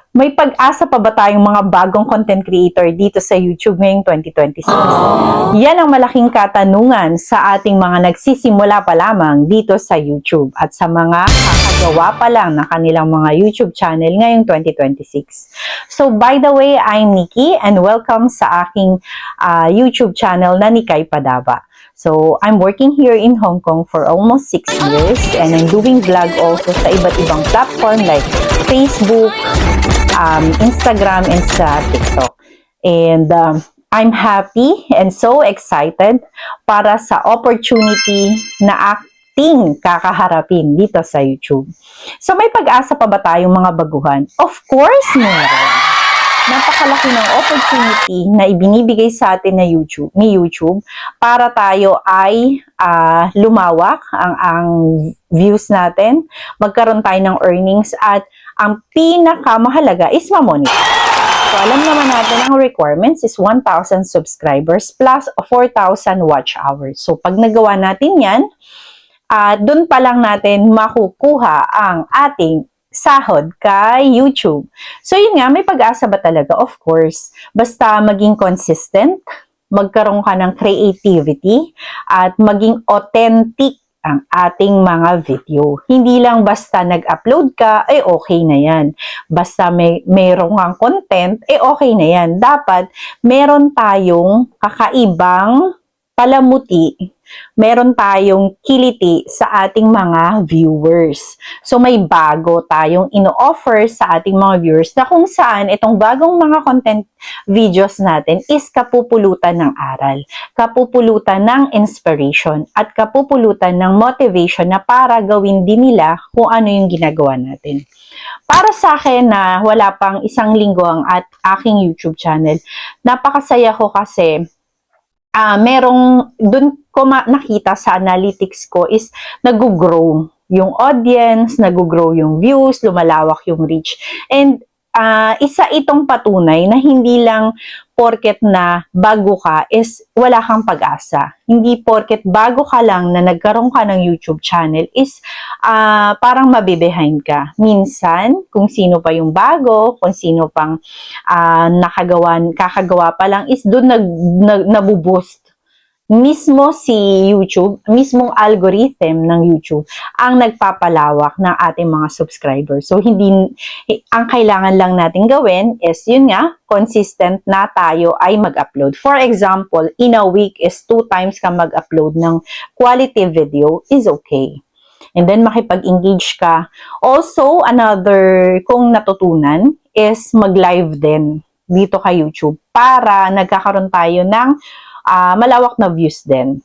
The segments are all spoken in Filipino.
May pag-asa pa ba tayong mga bagong content creator dito sa YouTube ngayong 2026? Yan ang malaking katanungan sa ating mga nagsisimula pa lamang dito sa YouTube at sa mga kakagawa pa lang na kanilang mga YouTube channel ngayong 2026. So by the way, I'm Nikki and welcome sa aking YouTube channel na Nikay Padaba. So, I'm working here in Hong Kong for almost 6 years and I'm doing vlog also sa iba't ibang platform like Facebook, Instagram, and sa TikTok. And I'm happy and so excited para sa opportunity na ating kakaharapin dito sa YouTube. So, may pag-asa pa ba tayong mga baguhan? Of course, meron. Napakalaki ng opportunity na ibinibigay sa atin ni YouTube para tayo ay lumawak ang views natin, magkaroon tayo ng earnings at ang pinakamahalaga is ma-monetize. So alam naman natin ang requirements is 1,000 subscribers plus 4,000 watch hours. So pag nagawa natin yan, dun pa lang natin makukuha ang ating sahod kay YouTube. So yun nga, may pag-asa ba talaga? Of course. Basta maging consistent, magkaroon ka ng creativity, at maging authentic ang ating mga video. Hindi lang basta nag-upload ka, ay okay na yan. Basta mayroong kang content, ay okay na yan. Dapat meron tayong kakaibang palamuti, meron tayong kiliti sa ating mga viewers. So may bago tayong ino-offer sa ating mga viewers na kung saan itong bagong mga content videos natin is kapupulutan ng aral, kapupulutan ng inspiration, at kapupulutan ng motivation na para gawin din nila kung ano yung ginagawa natin. Para sa akin na wala pang isang linggo ang aking YouTube channel, napakasaya ko kasi merong, dun ko nakita sa analytics ko is nag-grow yung audience, nag-grow yung views, lumalawak yung reach. And isa itong patunay na hindi lang porket na bago ka is wala kang pag-asa. Hindi porket bago ka lang na nagkaroon ka ng YouTube channel is parang mabibehind ka. Minsan, kung sino pa yung bago, kung sino pang kakagawa pa lang is doon nabuboost. Mismo si YouTube, mismong algorithm ng YouTube ang nagpapalawak ng ating mga subscribers. So, ang kailangan lang natin gawin is, yun nga, consistent na tayo ay mag-upload. For example, in a week is 2 times ka mag-upload ng quality video is okay. And then, makipag-engage ka. Also, kung natutunan is mag-live din dito kay YouTube para nagkakaroon tayo ng malawak na views din.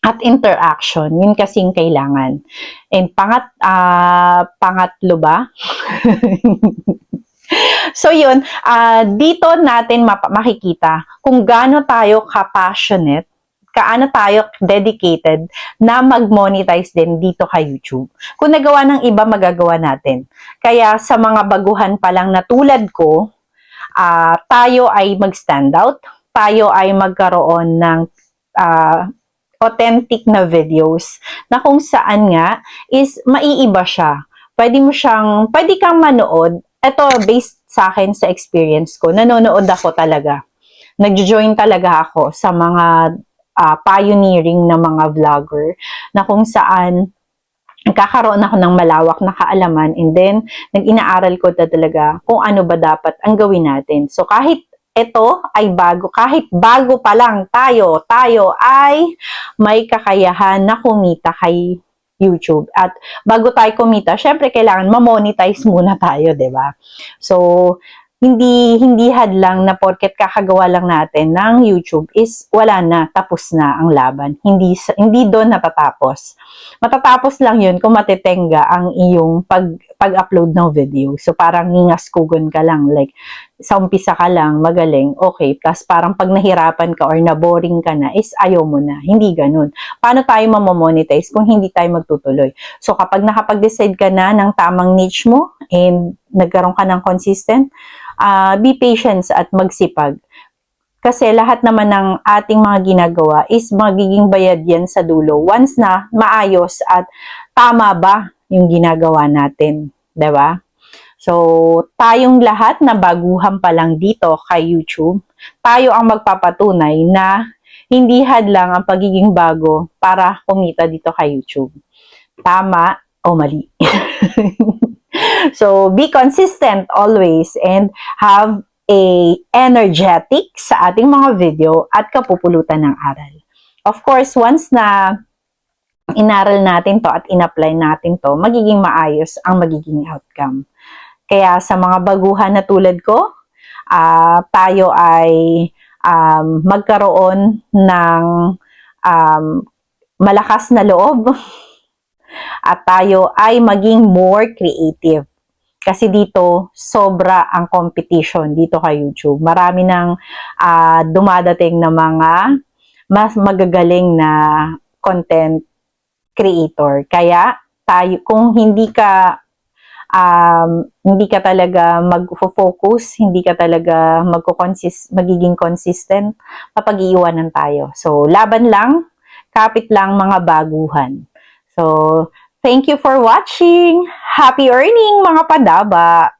At interaction, yun kasing kailangan. And pangatlo ba? So yun, dito natin makikita kung gaano tayo ka-passionate, kaano tayo dedicated na mag-monetize din dito kay YouTube. Kung nagawa ng iba, magagawa natin. Kaya sa mga baguhan pa lang na tulad ko, tayo ay mag-stand out, tayo ay magkaroon ng authentic na videos na kung saan nga is maiiba siya. Pwede kang manood. Ito, based sa akin sa experience ko, nanonood ako talaga. Nag-join talaga ako sa mga pioneering na mga vlogger na kung saan nagkakaroon ako ng malawak na kaalaman and then nag-inaaral ko talaga kung ano ba dapat ang gawin natin. So kahit ito ay bago, kahit bago pa lang tayo ay may kakayahan na kumita kay YouTube. At bago tayo kumita, syempre kailangan ma-monetize muna tayo, 'di ba? So, hindi hadlang na porket kakagawa lang natin ng YouTube is wala na, tapos na ang laban. Hindi doon natatapos. Matatapos lang yun kung matitenga ang iyong pag-upload ng video. So parang ningaskugon ka lang, like sa umpisa ka lang, magaling, okay. Plus parang pag nahirapan ka or naboring ka na is ayaw mo na. Hindi ganun. Paano tayo mamamonetize kung hindi tayo magtutuloy? So kapag nakapag-decide ka na ng tamang niche mo and nagkaroon ka ng consistent, be patient at magsipag. Kasi lahat naman ng ating mga ginagawa is magiging bayad yan sa dulo once na maayos at tama ba yung ginagawa natin. 'Di ba? So, tayong lahat na baguhan pa lang dito kay YouTube, tayo ang magpapatunay na hindi hadlang ang pagiging bago para kumita dito kay YouTube. Tama o mali? So, be consistent always and have a energetic sa ating mga video at kapupulutan ng aral. Of course, once na inaral natin to at in-apply natin to, magiging maayos ang magiging outcome. Kaya sa mga baguhan na tulad ko, tayo ay magkaroon ng malakas na loob at tayo ay maging more creative. Kasi dito, sobra ang competition dito kay YouTube. Marami nang dumadating na mga mas magagaling na content creator. Kaya, tayo, kung hindi ka talaga mag-focus, hindi ka talaga magiging consistent, mapag-iiwanan tayo. So, laban lang, kapit lang mga baguhan. So, thank you for watching! Happy earning mga padaba!